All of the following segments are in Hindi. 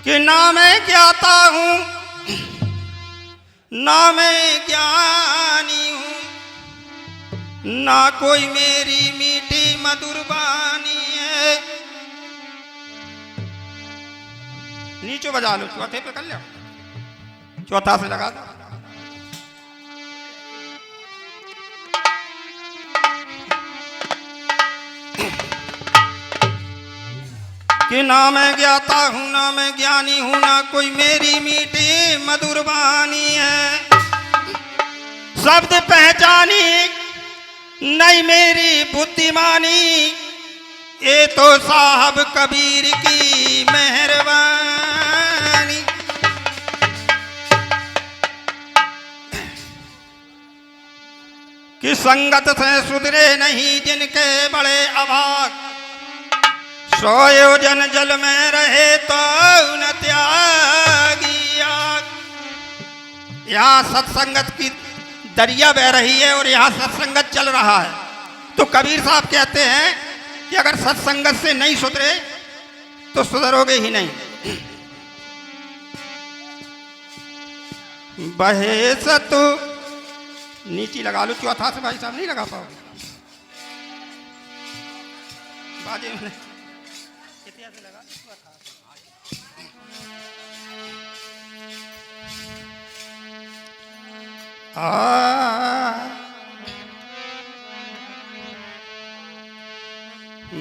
कि ना मैं ज्ञाता हूँ ना मैं ज्ञानी हूँ, ना कोई मेरी मीठी मधुर वाणी है। नीचे बजा लो, चौथे पे कर लो, चौथा से लगा दो। कि ना मैं ज्ञाता हूँ ना मैं ज्ञानी हूँ, ना कोई मेरी मीठी मधुर वाणी है। शब्द पहचानी नहीं मेरी बुद्धिमानी, ये तो साहब कबीर की मेहरबानी। कि संगत से सुधरे नहीं जिनके बड़े अभाग, 100 योजन जल में रहे तो न त्यागी आग। यहाँ सत्संगत की दरिया बह रही है और यहाँ सत्संगत चल रहा है, तो कबीर साहब कहते हैं कि अगर सत्संगत से नहीं सुधरे तो सुधरोगे ही नहीं। बहे सतु नीचे लगा लो, चौथा से भाई साहब नहीं लगा पाओगे, बाजे में से लगा।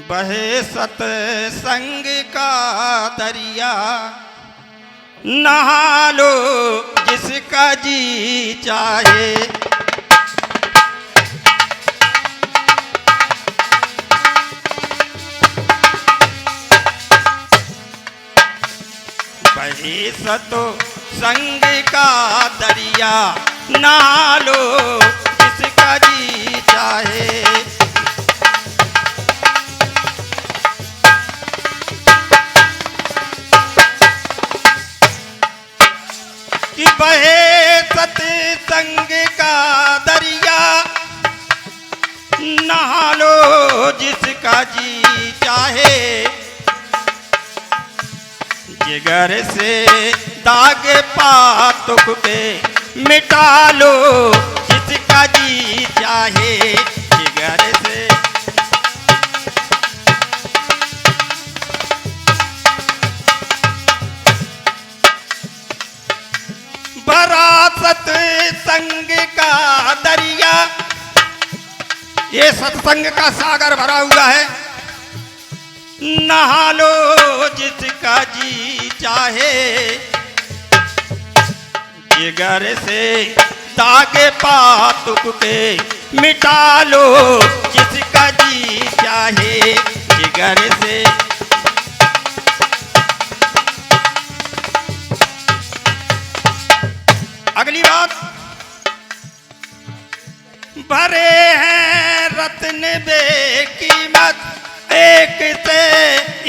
बहे सत्संग का दरिया, नहा लो जिसका जी चाहे। बहे सत्संग का दरिया, नहा लो जिसका जी चाहे। कि बहे सत्संग का दरिया, नहा लो जिसका जी चाहे। जिगर से दाग पातुक पे मिटा लो जिसका जी चाहे। जिगर से भरा सत्संग का दरिया, ये सत्संग का सागर भरा हुआ है। नहा लो जिसका जी चाहे। जिगर से दाग पातुक पे मिटा लो जिसका जी चाहे। जिगर से अगली बात, भरे हैं रत्न बेकीमत, एक से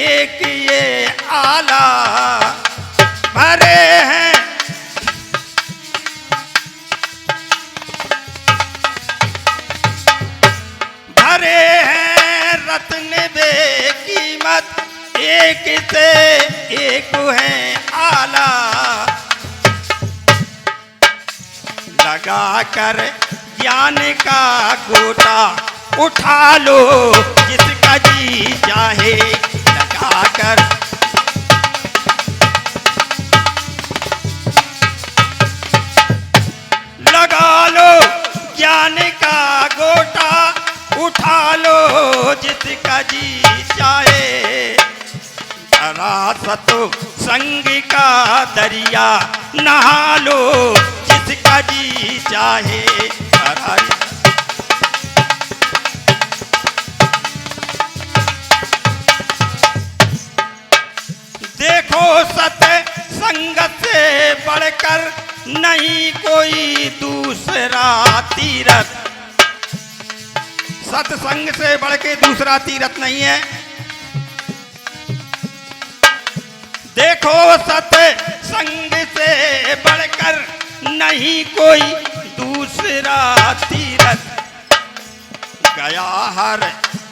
एक ये आला। भरे हैं भरे हैं रत्न बेकीमत, एक से एक है आला। लगा कर ज्ञान का गोटा उठा लो जिसका जी चाहे। लगा कर लगा लो ज्ञान का गोटा, उठा लो जिसका जी चाहे। जरा सत्संग का दरिया, नहा लो जिसका जी चाहे। देखो सत्संगत से बढ़कर नहीं कोई दूसरा तीरथ। सत्संग से बढ़ के दूसरा तीरथ नहीं है। देखो सत्संग से बढ़कर नहीं कोई दूसरा तीरथ। गया हर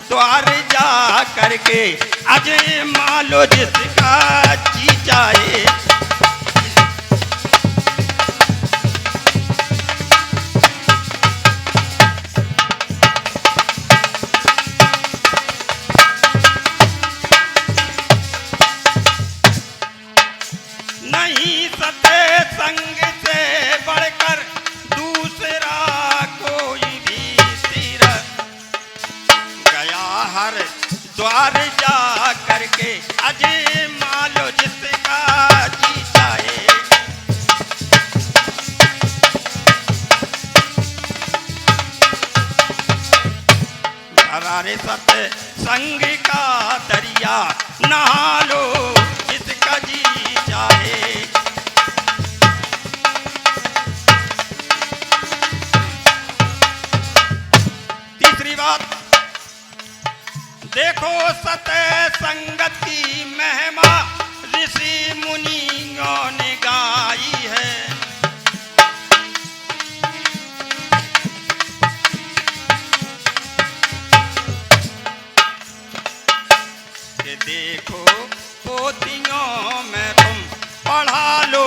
द्वार जा करके अजय मालो जिसका जी जाए। नहीं सते संग से बढ़कर दूसरा कोई भी तीरथ, गया हर द्वार जा करके अजय मालो जिसका जी जाए। हरारे सत संग का दरिया नहा लो जिसका जी चाहे। तीसरी बात, देखो सत संगत की महिमा ऋषि मुनियों ने गाई है। कि देखो पोथियों में तुम पढ़ा लो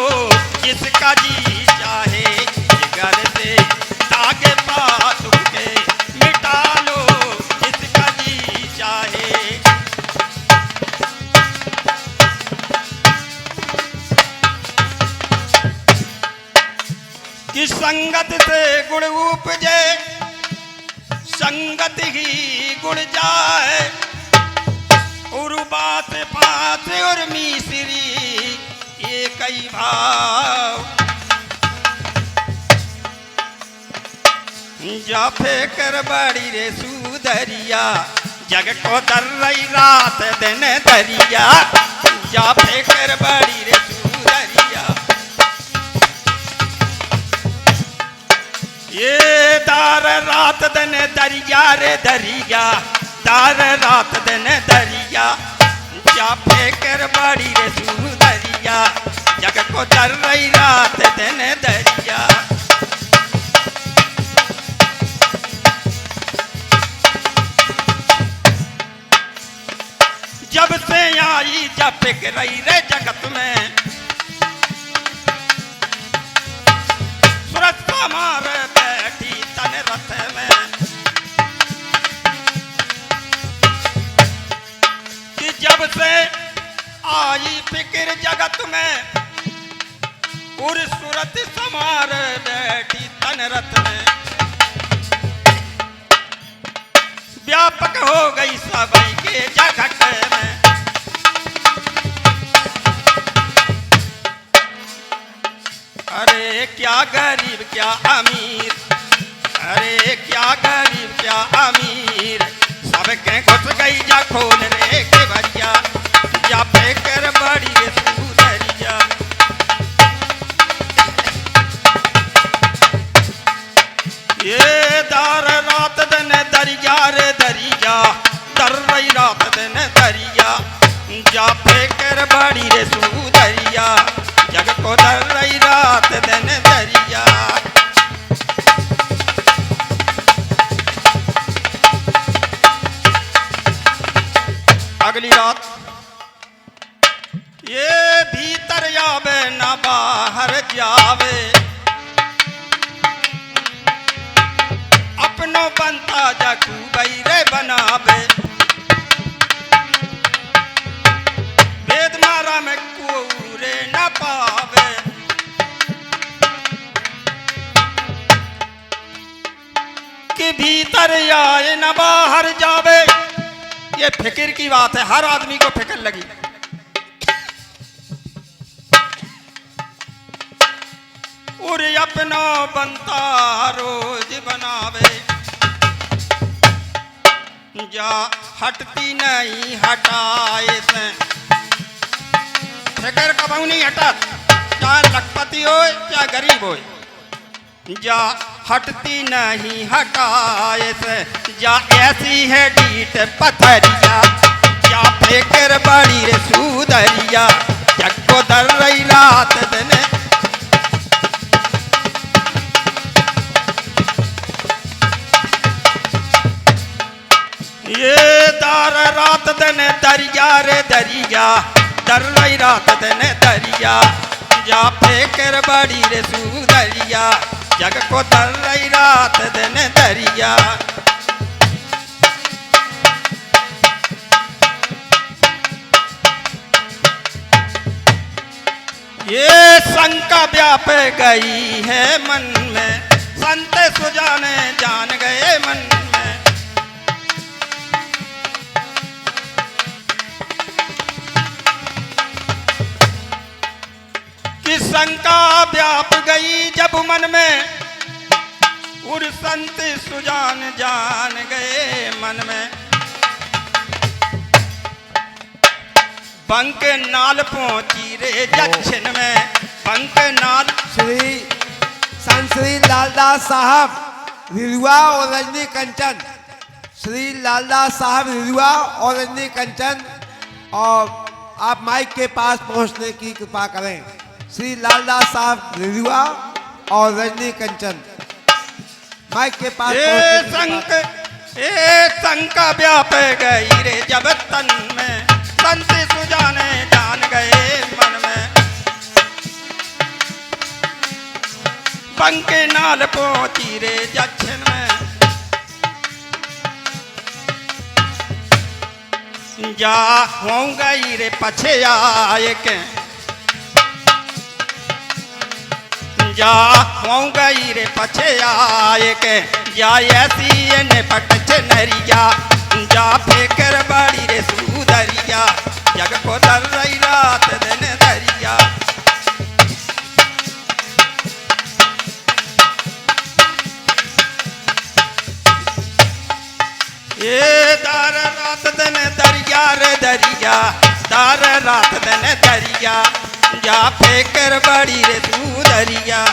जिसका जी चाहे। जिगर से धागे पातुक के मिटा लो जिसका जी चाहे। कि संगत से गुण उपजे, संगत ही गुण जाए। और बात पात और मिश्री एक ही भाव, जा फेकर बड़ी रे सुधरिया जग को दर रही रात दिन दरिया। जा फेकर बड़ी रे सुधरिया, ये दार रात दिन दरिया रे दरिया, दार रात दिन दरिया। जा फेकर बड़ी रे सुधरिया जग को दर रही रात दिन दरिया। जब से आई जब फेंक रही रे जगत में, सूरत मार बैठी तन रथ में। कि जब से आई फिक्र जगत में, और सूरत समार बैठी तन रथ में। व्यापक हो गई सभी के जगत में। अरे क्या गरीब क्या अमीर, अरे क्या गरीब क्या अमीर, सबके घुस गई जा खोल रे के भरिया। जा फेकर बड़ी रे सुधरिया, ये दार रात दिन दरिया रे दरिया, दर रही रात दिन दरिया। जा फेकर बड़ी रे सुधरिया जग को दर रही रात दिन दरिया। अगली रात, ये भीतर आवे ना बाहर जावे, अपनो बनता जा खूबई रे बनावे। वेद मारा में कोरे न पावे, कि भीतर आए न बाहर जावे। ये फिक्र की बात है, हर आदमी को फिक्र लगी। और अपना बनता रोज बनावे, जा हटती नहीं हटाए से। फिक्र कबू नहीं हटत, चाहे लखपति हो चाहे गरीब हो। जा हटती नहीं हटाए से, जा ऐसी है डीट पथरिया। जा फेकर बड़ी रे सुधरिया जग को दर रही रात दिन। ये दार रात दिन दरिया रे दरिया दर रही रात दिन दरिया जा फेकर बड़ी रे सुदरिया जग को दर रही रात दिन दरिया ये शंका व्याप गई है मन में संत सुजाने जान गए मन में कि शंका व्याप गई जब मन में उर संत सुजान जान गए मन में बंक नाल पहुंची रे दक्षिण में बंक नाल श्री लालदास साहब रिरुआ और रजनी कंचन श्री लालदास साहब रिरुआ और रजनी कंचन और आप माइक के पास पहुंचने की कृपा करें श्री लालदास साहब रिरुआ और रजनी कंचन माइक के पास शंका व्याप गई रे जब तन में संत सुजाने जान गए मन में बंके नाल पहुंची रे दक्षिण में जा हो गई रे पछे आए के जा हो गई रे पछे आए के जा ऐसी ने पट नरिया जा फेकर बड़ी रे सुदरिया जग को दर रही रात दिन दरिया ये दार रात दिन दरिया रे दरिया दार रात दिन दरिया जा फेकर बड़ी रे सुदरिया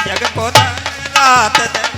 जग को दर रात दिन